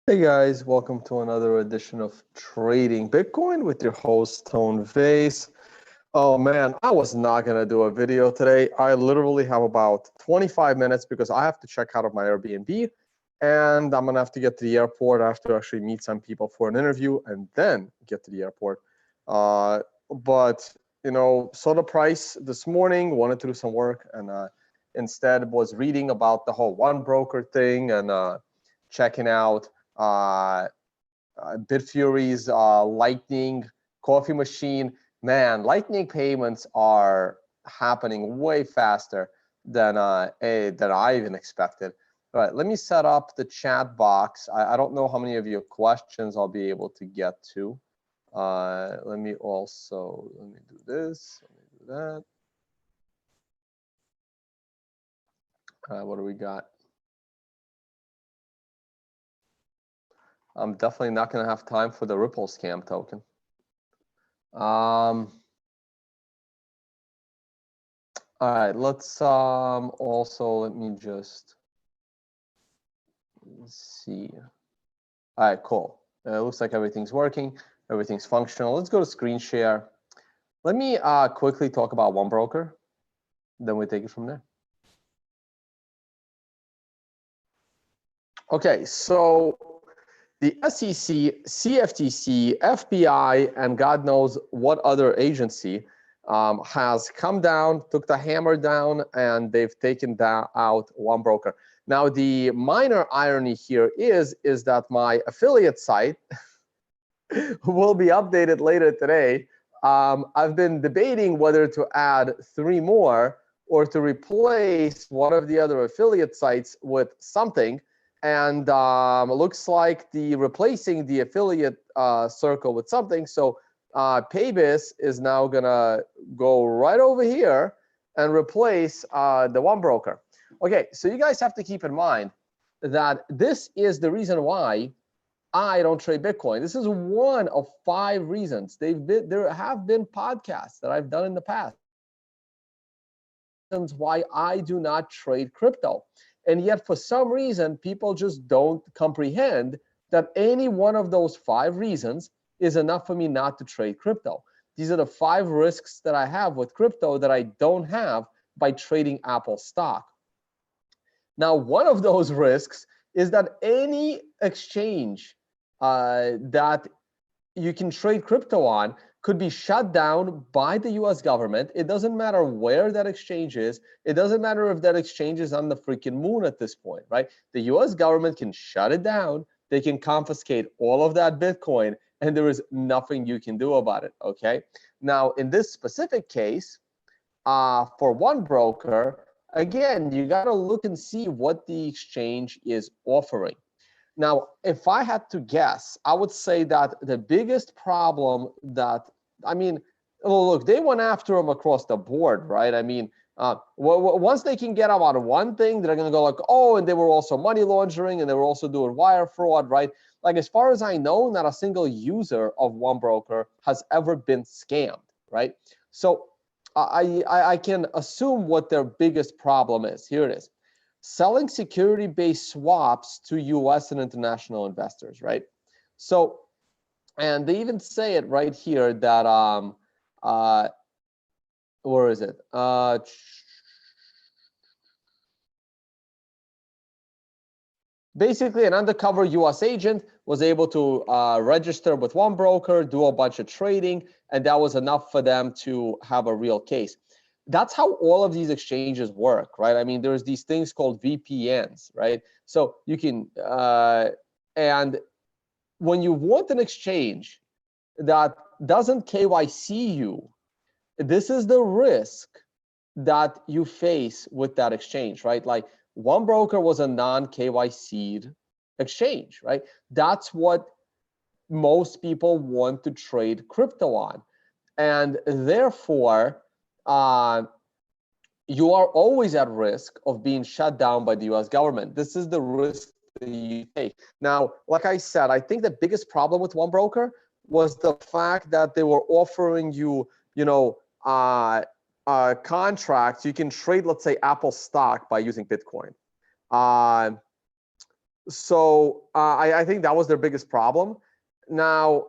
Hey guys, welcome to another edition of Trading Bitcoin with your host, Tone Vase. Oh man, I was not going to do a video today. I literally have about 25 minutes because I have to check out of my Airbnb and I'm going to have to get to the airport. I have to actually meet some people for an interview and then get to the airport. But saw the price this morning, wanted to do some work, and instead was reading about the whole 1Broker thing and checking out uh, Bitfury's Lightning coffee machine. Man, Lightning payments are happening way faster than I even expected. All right, let me set up the chat box. I don't know how many of your questions I'll be able to get to. Let me do this. Let me do that. What do we got? I'm definitely not going to have time for the Ripple scam token. All right, let's also let me just see. All right, cool. It looks like everything's working. Everything's functional. Let's go to screen share. Let me quickly talk about 1Broker. Then we take it from there. Okay, so the SEC, CFTC, FBI, and God knows what other agency has come down, took the hammer down, and they've taken out 1Broker. Now, the minor irony here is that my affiliate site will be updated later today. I've been debating whether to add 3 more or to replace one of the other affiliate sites with something. And it looks like replacing the affiliate circle with something. So Paybis is now gonna go right over here and replace the 1Broker. Okay, so you guys have to keep in mind that this is the reason why I don't trade Bitcoin. This is one of 5 reasons. There have been podcasts that I've done in the past why I do not trade crypto. And yet, for some reason, people just don't comprehend that any one of those 5 reasons is enough for me not to trade crypto. These are the 5 risks that I have with crypto that I don't have by trading Apple stock. Now, one of those risks is that any exchange that you can trade crypto on could be shut down by the US government. It doesn't matter where that exchange is. It doesn't matter if that exchange is on the freaking moon at this point, right? The US government can shut it down. They can confiscate all of that Bitcoin, and there is nothing you can do about it, okay? Now, in this specific case, for 1Broker, again, you got to look and see what the exchange is offering. Now, if I had to guess, I would say that the biggest problem look, they went after them across the board, right? I mean, once they can get them on one thing, they're going to go like, oh, and they were also money laundering and they were also doing wire fraud, right? Like, as far as I know, not a single user of 1Broker has ever been scammed, right? So I can assume what their biggest problem is. Here it is. Selling security-based swaps to US and international investors, right? So, and they even say it right here that, where is it? Basically, an undercover US agent was able to register with 1Broker, do a bunch of trading, and that was enough for them to have a real case. That's how all of these exchanges work, right? I mean, there's these things called VPNs, right? So you can, and when you want an exchange that doesn't KYC you, this is the risk that you face with that exchange, right? Like, 1Broker was a non-KYC'd exchange, right? That's what most people want to trade crypto on. And therefore, you are always at risk of being shut down by the US government. This is the risk that you take. Now, like I said, I think the biggest problem with 1Broker was the fact that they were offering you, contracts. You can trade, let's say, Apple stock by using Bitcoin. So I think that was their biggest problem. Now,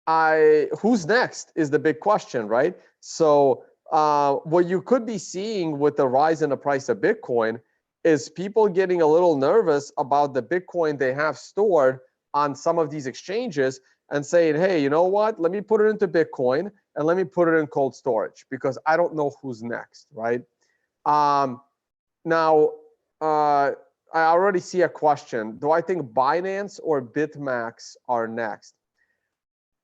who's next is the big question, right? So what you could be seeing with the rise in the price of Bitcoin is people getting a little nervous about the Bitcoin they have stored on some of these exchanges and saying, hey, you know what? Let me put it into Bitcoin and let me put it in cold storage because I don't know who's next, right? Now, I already see a question. Do I think Binance or BitMax are next?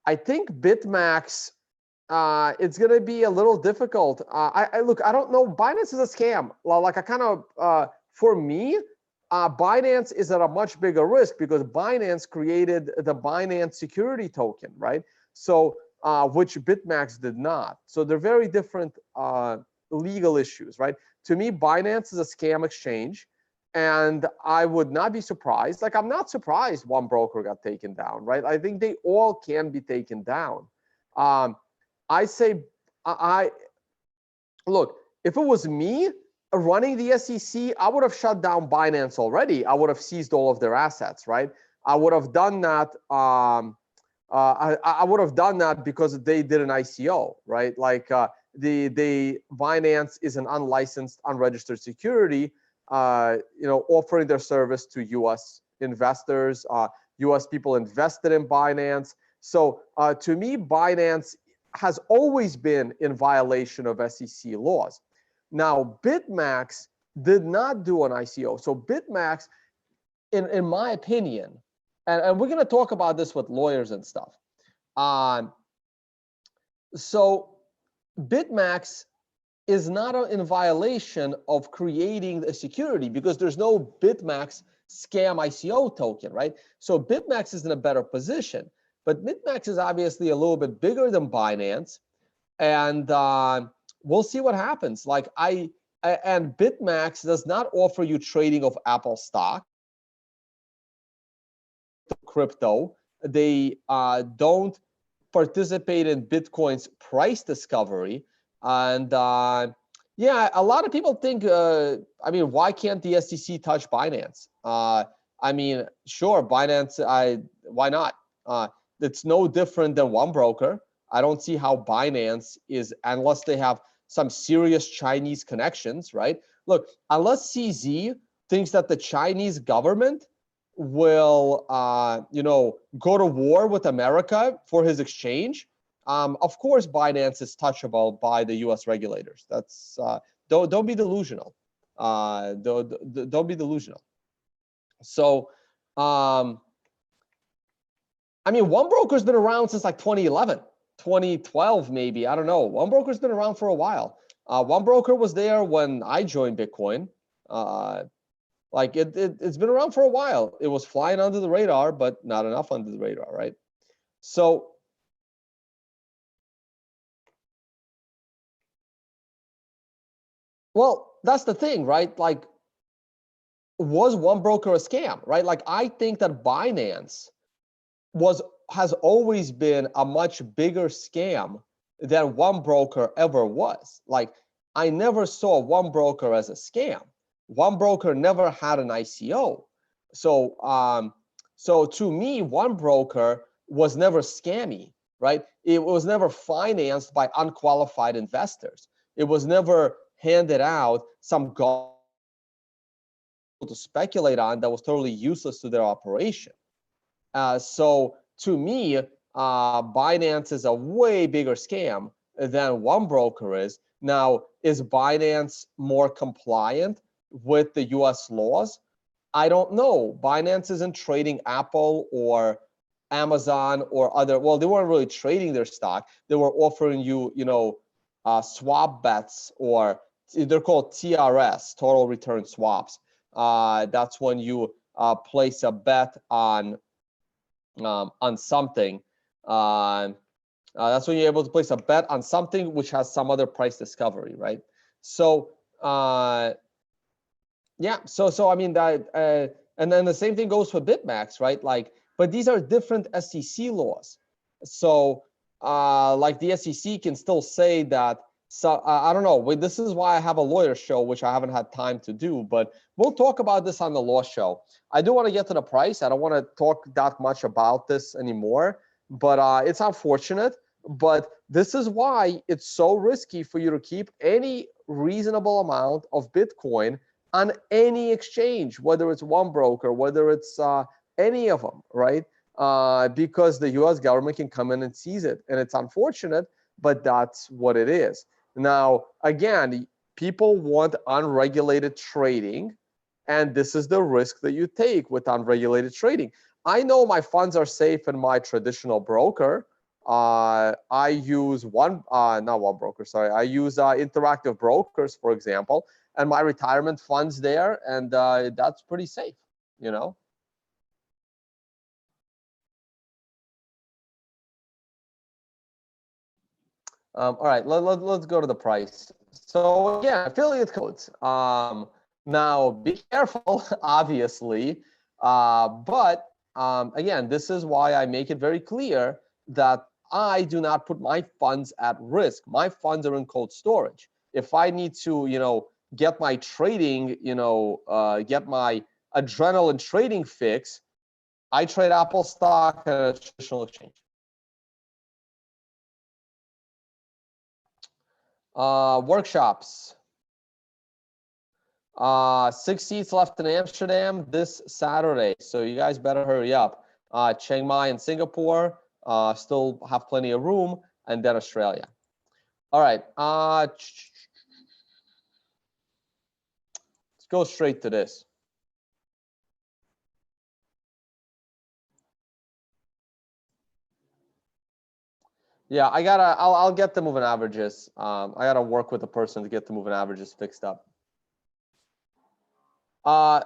I think BitMax, it's going to be a little difficult. Look, I don't know. Binance is a scam. Like I kind of, for me, Binance is at a much bigger risk because Binance created the Binance security token, right? So, which BitMax did not. So they're very different legal issues, right? To me, Binance is a scam exchange. And I would not be surprised. Like, I'm not surprised 1Broker got taken down, right? I think they all can be taken down. I say, I look, if it was me running the SEC, I would have shut down Binance already. I would have seized all of their assets, right? I would have done that. I would have done that because they did an ICO, right? Like the Binance is an unlicensed, unregistered security, offering their service to U.S. investors. U.S. people invested in Binance. So to me, Binance has always been in violation of SEC laws. Now, BitMax did not do an ICO. So BitMax, in my opinion, and we're going to talk about this with lawyers and stuff. So BitMax is not in violation of creating a security because there's no BitMax scam ICO token, right? So BitMax is in a better position, but BitMax is obviously a little bit bigger than Binance, and we'll see what happens. Like and BitMax does not offer you trading of Apple stock, crypto. They don't participate in Bitcoin's price discovery. And yeah, a lot of people think, I mean, why can't the SEC touch Binance? I mean, sure, Binance, why not? It's no different than 1Broker. I don't see how Binance is, unless they have some serious Chinese connections, right? Look, unless CZ thinks that the Chinese government will, go to war with America for his exchange, of course, Binance is touchable by the U.S. regulators. That's don't be delusional. Don't be delusional. So, I mean, 1Broker's been around since like 2011, 2012, maybe. I don't know. 1Broker's been around for a while. 1Broker was there when I joined Bitcoin. Like it's been around for a while. It was flying under the radar, but not enough under the radar, right? So, well, that's the thing, right? Like, was 1Broker a scam, right? Like, I think that Binance has always been a much bigger scam than 1Broker ever was. Like, I never saw 1Broker as a scam. 1Broker never had an ICO. So, so to me, 1Broker was never scammy, right? It was never financed by unqualified investors. It was never handed out some gold to speculate on that was totally useless to their operation. So to me, Binance is a way bigger scam than 1Broker is. Now, is Binance more compliant with the US laws? I don't know. Binance isn't trading Apple or Amazon or other, well, they weren't really trading their stock. They were offering you, swap bets, or they're called TRS, total return swaps. That's when you place a bet on something. That's when you're able to place a bet on something which has some other price discovery, right? So yeah, so I mean that, and then the same thing goes for BitMax, right? Like, but these are different SEC laws. So like the SEC can still say that So I don't know. This is why I have a lawyer show, which I haven't had time to do, but we'll talk about this on the law show. I do want to get to the price. I don't want to talk that much about this anymore, but it's unfortunate. But this is why it's so risky for you to keep any reasonable amount of Bitcoin on any exchange, whether it's 1Broker, whether it's any of them, right? Because the U.S. government can come in and seize it, and it's unfortunate, but that's what it is. Now, again, people want unregulated trading, and this is the risk that you take with unregulated trading. I know my funds are safe in my traditional broker. I use not 1Broker, sorry. I use Interactive Brokers, for example, and my retirement funds there, and that's pretty safe, you know? All right, let's go to the price. So again, affiliate codes. Now, be careful, obviously, but again, this is why I make it very clear that I do not put my funds at risk. My funds are in cold storage. If I need to, get my trading, get my adrenaline trading fix, I trade Apple stock at a traditional exchange. Workshops. 6 seats left in Amsterdam this Saturday, so you guys better hurry up. Chiang Mai and Singapore still have plenty of room, and then Australia. All right, let's go straight to this. Yeah, I'll get the moving averages. I gotta work with the person to get the moving averages fixed up.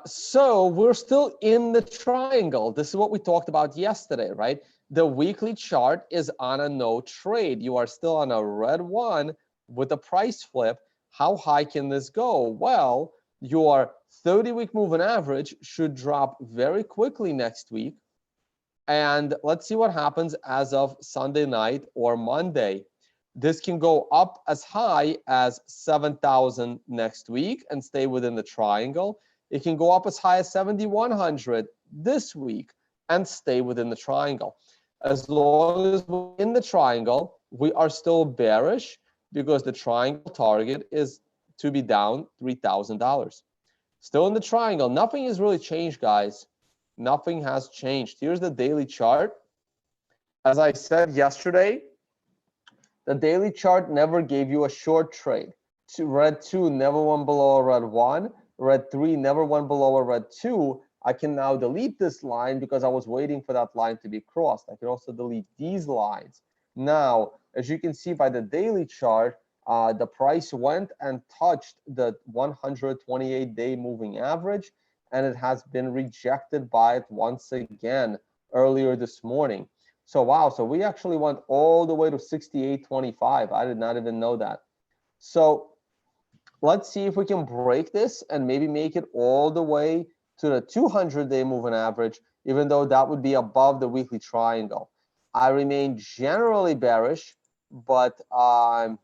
So we're still in the triangle. This is what we talked about yesterday, right? The weekly chart is on a no trade. You are still on a red one with a price flip. How high can this go? Well, your 30-week moving average should drop very quickly next week. And let's see what happens as of Sunday night or Monday. This can go up as high as 7,000 next week and stay within the triangle. It can go up as high as 7,100 this week and stay within the triangle. As long as we're in the triangle, we are still bearish because the triangle target is to be down $3,000. Still in the triangle. Nothing has really changed, guys. Nothing has changed. Here's the daily chart. As I said yesterday, the daily chart never gave you a short trade. Red 2 never went below a red 1. Red 3 never went below a red 2. I can now delete this line because I was waiting for that line to be crossed. I can also delete these lines. Now, as you can see by the daily chart, the price went and touched the 128-day moving average, and it has been rejected by it once again earlier this morning. So wow, so we actually went all the way to 68.25. I did not even know that. So let's see if we can break this and maybe make it all the way to the 200-day moving average, even though that would be above the weekly triangle. I remain generally bearish, but the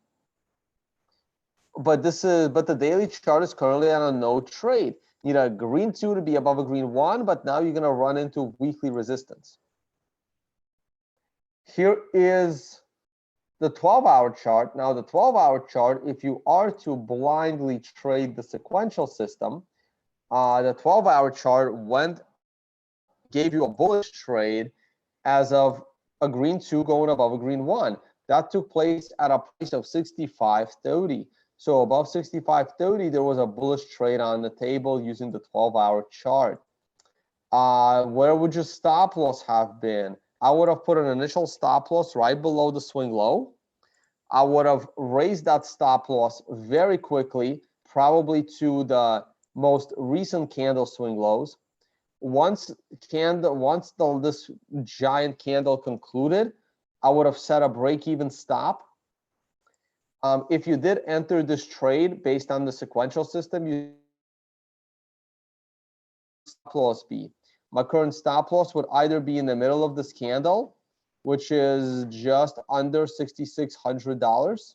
daily chart is currently on a no trade. You need a green 2 to be above a green 1, but now you're going to run into weekly resistance. Here is the 12-hour chart. Now, the 12-hour chart, if you are to blindly trade the sequential system, the 12-hour chart gave you a bullish trade as of a green 2 going above a green 1. That took place at a price of 65.30. So above 65.30, there was a bullish trade on the table using the 12-hour chart. Where would your stop loss have been? I would have put an initial stop loss right below the swing low. I would have raised that stop loss very quickly, probably to the most recent candle swing lows. Once this giant candle concluded, I would have set a break-even stop. If you did enter this trade based on the sequential system, you stop loss be. My current stop loss would either be in the middle of this candle, which is just under $6,600,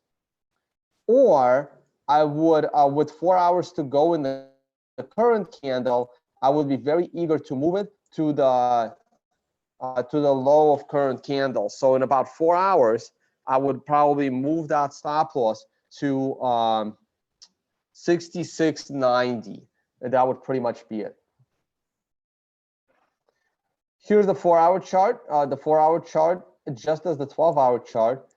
Or I would, with 4 hours to go in the current candle, I would be very eager to move it to the low of current candle. So in about 4 hours, I would probably move that stop loss to 66.90, and that would pretty much be it. Here's the 4-hour chart. The 4-hour chart, just as the 12-hour chart,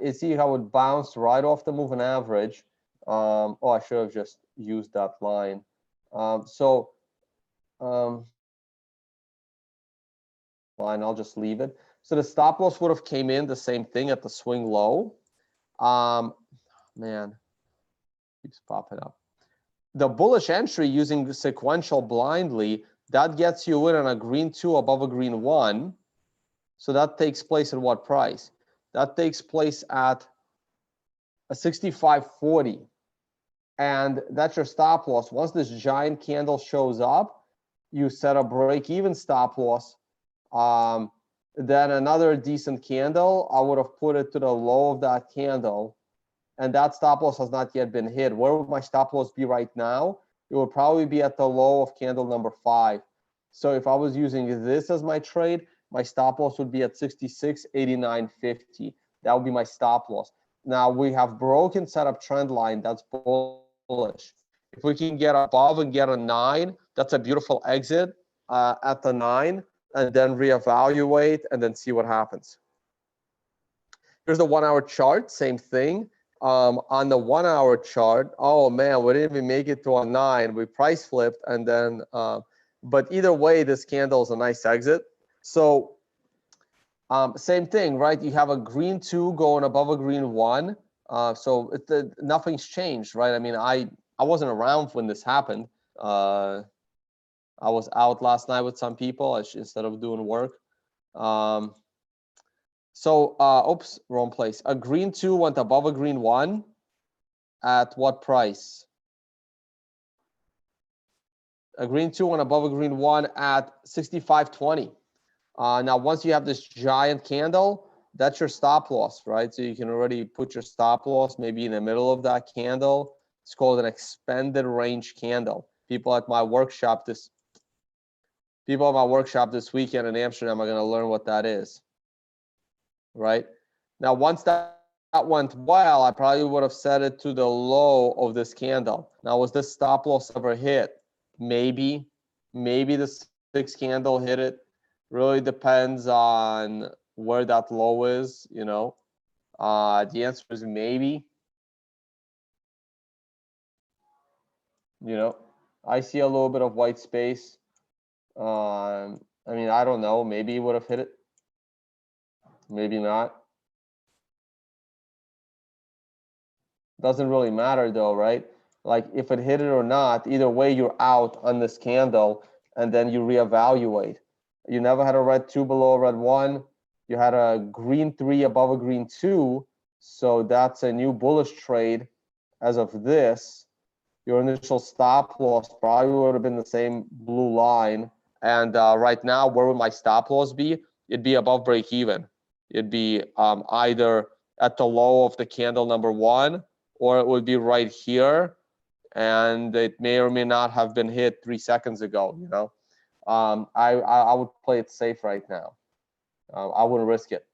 you see how it bounced right off the moving average. Oh, I should have just used that line. Line, I'll just leave it. So the stop loss would have came in the same thing at the swing low. Man, keeps popping up. The bullish entry using the sequential blindly, that gets you in on a green 2 above a green 1. So that takes place at what price? That takes place at a 65.40. And that's your stop loss. Once this giant candle shows up, you set a break-even stop loss. Then another decent candle, I would have put it to the low of that candle. And that stop loss has not yet been hit. Where would my stop loss be right now? It would probably be at the low of candle number 5. So if I was using this as my trade, my stop loss would be at 66.8950. That would be my stop loss. Now we have broken setup trend line. That's bullish. If we can get above and get a 9, that's a beautiful exit at the 9, and then reevaluate and then see what happens. Here's the 1-hour chart. Same thing. On the 1-hour chart, oh man, we didn't even make it to a 9. We price flipped, and then but either way, this candle is a nice exit. So same thing, right? You have a green 2 going above a green 1. So nothing's changed, right? I mean, I wasn't around when this happened. I was out last night with some people instead of doing work. Oops, wrong place. A green 2 went above a green 1 at what price? A green 2 went above a green 1 at 65.20. Now, once you have this giant candle, that's your stop loss, right? So you can already put your stop loss maybe in the middle of that candle. It's called an expanded range candle. People at my workshop this weekend in Amsterdam are going to learn what that is. Right now, once that went well, I probably would have set it to the low of this candle. Now, was this stop loss ever hit? Maybe the 6 candle hit it. Really depends on where that low is, you know. The answer is maybe. You know, I see a little bit of white space. I mean, I don't know. Maybe it would have hit it. Maybe not. Doesn't really matter though, right? Like if it hit it or not, either way you're out on this candle, and then you reevaluate. You never had a red 2 below a red 1. You had a green 3 above a green 2. So that's a new bullish trade as of this. Your initial stop loss probably would have been the same blue line. And right now, where would my stop loss be? It'd be above break even. It'd be either at the low of the candle number 1, or it would be right here, and it may or may not have been hit 3 seconds ago. You know, I would play it safe right now. I wouldn't risk it.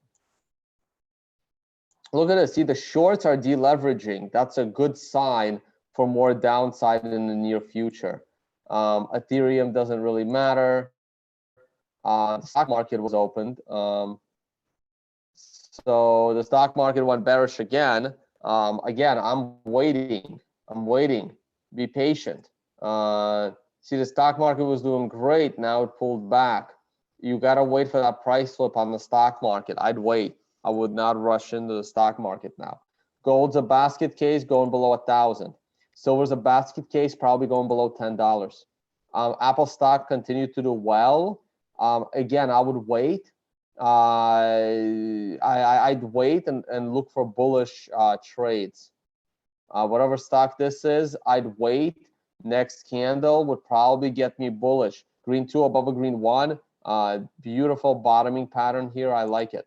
Look at this. See, the shorts are deleveraging. That's a good sign for more downside in the near future. Ethereum doesn't really matter. The stock market was opened. So the stock market went bearish again. Again, I'm waiting. Be patient. See, the stock market was doing great. Now it pulled back. You got to wait for that price flip on the stock market. I'd wait. I would not rush into the stock market now. Gold's a basket case going below 1,000. Silver's a basket case probably going below $10. Apple stock continued to do well. Again, I would wait. I'd wait and look for bullish trades. Whatever stock this is, I'd wait. Next candle would probably get me bullish. Green 2 above a green 1. Beautiful bottoming pattern here. I like it.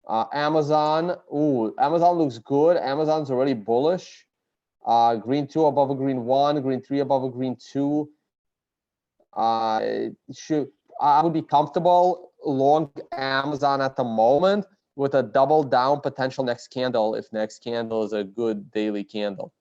Amazon, ooh, Amazon looks good. Amazon's already bullish. Green 2 above a green 1, green 3 above a green 2. I would be comfortable long Amazon at the moment with a double down potential next candle if next candle is a good daily candle.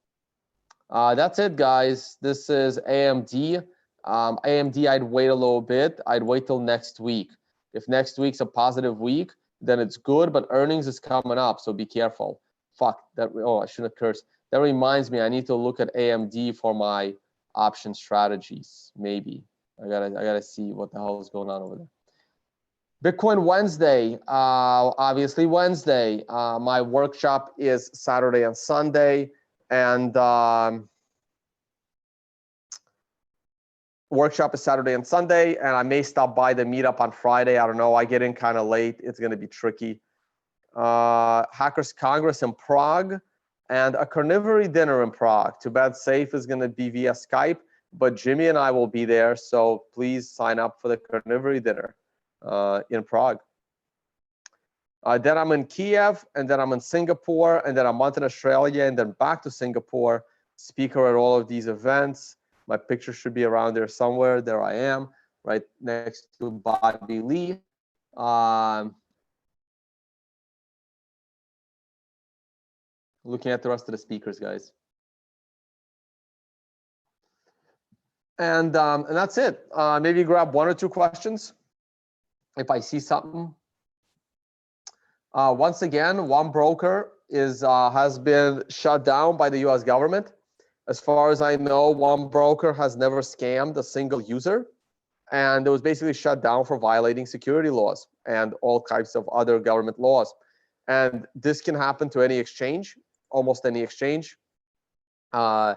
That's it, guys. This is AMD. AMD, I'd wait a little bit. I'd wait till next week. If next week's a positive week, then it's good, but earnings is coming up, so be careful. Fuck, that, oh, I shouldn't have cursed. That reminds me, I need to look at AMD for my option strategies, maybe. I gotta see what the hell is going on over there. Bitcoin Wednesday, obviously Wednesday. My workshop is Saturday and Sunday, and workshop is Saturday and Sunday, and I may stop by the meetup on Friday. I don't know. I get in kind of late. It's going to be tricky. Hackers Congress in Prague and a carnivory dinner in Prague. Too bad Safe is going to be via Skype, but Jimmy and I will be there. So please sign up for the carnivory dinner in Prague. Then I'm in Kiev, and then I'm in Singapore, and then a month in Australia, and then back to Singapore. Speaker at all of these events. My picture should be around there somewhere. There I am, right next to Bobby Lee. Looking at the rest of the speakers, guys. And that's it. Maybe grab 1 or 2 questions if I see something. Once again, 1Broker has been shut down by the U.S. government. As far as I know, 1Broker has never scammed a single user, and it was basically shut down for violating security laws and all types of other government laws. And this can happen to any exchange, almost any exchange. I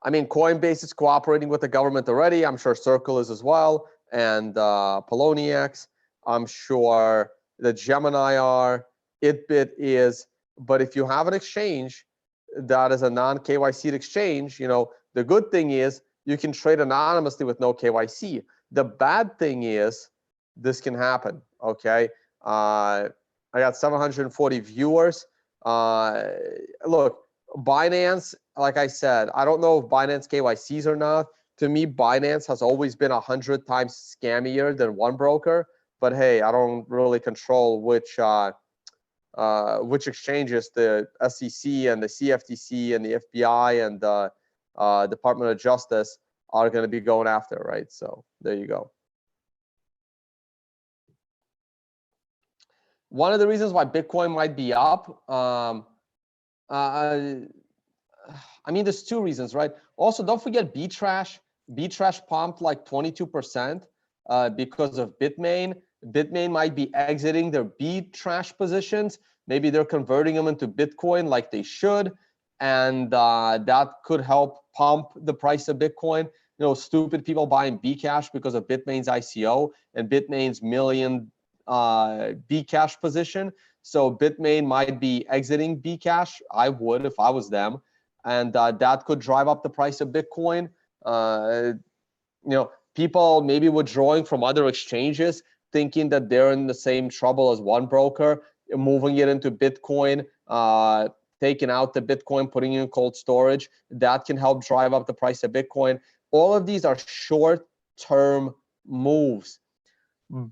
mean, Coinbase is cooperating with the government already. I'm sure Circle is as well, and Poloniex. I'm sure the Gemini are, Itbit is. But if you have an exchange that is a non-KYC exchange, you know, the good thing is you can trade anonymously with no KYC. The bad thing is this can happen, okay? I got 740 viewers. Look, Binance, like I said, I don't know if Binance KYCs or not. To me, Binance has always been 100 times scammier than 1Broker. But hey, I don't really control which exchanges the SEC and the CFTC and the FBI and the Department of Justice are going to be going after, right? So there you go. One of the reasons why Bitcoin might be up, I mean, there's 2 reasons, right? Also, don't forget Btrash. Btrash pumped like 22% because of Bitmain. Bitmain might be exiting their Btrash positions. Maybe they're converting them into Bitcoin like they should. And that could help pump the price of Bitcoin. You know, stupid people buying Bcash because of Bitmain's ICO and Bitmain's million Bcash position. So Bitmain might be exiting Bcash. I would if I was them. And that could drive up the price of Bitcoin. You know, people maybe withdrawing from other exchanges, thinking that they're in the same trouble as 1Broker, moving it into Bitcoin, taking out the Bitcoin, putting it in cold storage. That can help drive up the price of Bitcoin. All of these are short-term moves.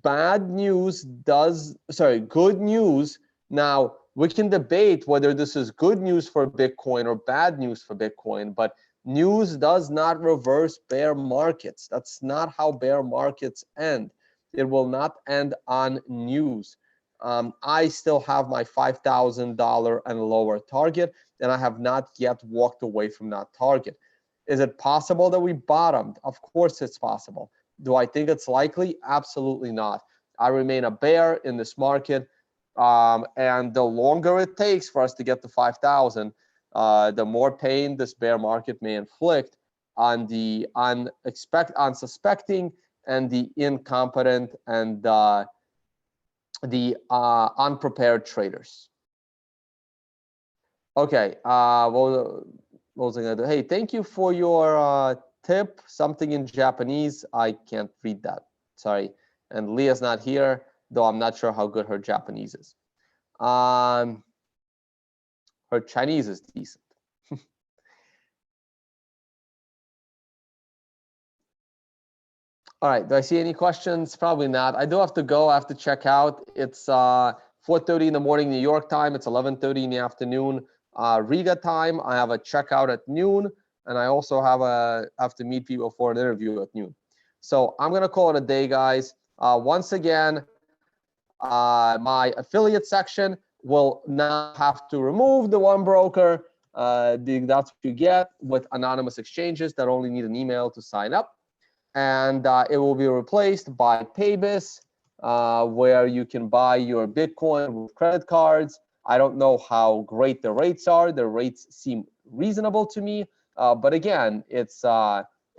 Good news. Now, we can debate whether this is good news for Bitcoin or bad news for Bitcoin, but news does not reverse bear markets. That's not how bear markets end. It will not end on news. I still have my $5,000 and lower target, and I have not yet walked away from that target. Is it possible that we bottomed? Of course it's possible. Do I think it's likely? Absolutely not. I remain a bear in this market. And the longer it takes for us to get to 5,000, the more pain this bear market may inflict on the unsuspecting and the incompetent and the unprepared traders. Okay, what was I gonna do? Hey, thank you for your tip. Something in Japanese. I can't read that. Sorry. And Leah's not here, though I'm not sure how good her Japanese is. Her Chinese is decent. All right, do I see any questions? Probably not. I do have to go. I have to check out. It's 4:30 in the morning New York time. It's 11:30 in the afternoon Riga time. I have a checkout at noon, and I also have to meet people for an interview at noon. So I'm gonna call it a day, guys. Once again, my affiliate section will now have to remove the 1Broker. That's what you get with anonymous exchanges that only need an email to sign up. And it will be replaced by Paybis, where you can buy your Bitcoin with credit cards. I don't know how great the rates are. The rates seem reasonable to me. But again, it's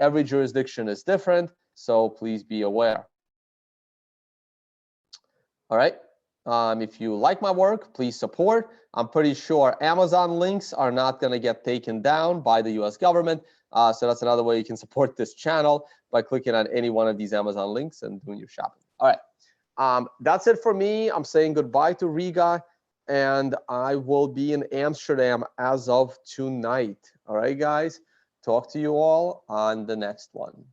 every jurisdiction is different, so please be aware. All right. If you like my work, please support. I'm pretty sure Amazon links are not going to get taken down by the US government. So that's another way you can support this channel, by clicking on any one of these Amazon links and doing your shopping. All right. That's it for me. I'm saying goodbye to Riga, and I will be in Amsterdam as of tonight. All right, guys. Talk to you all on the next one.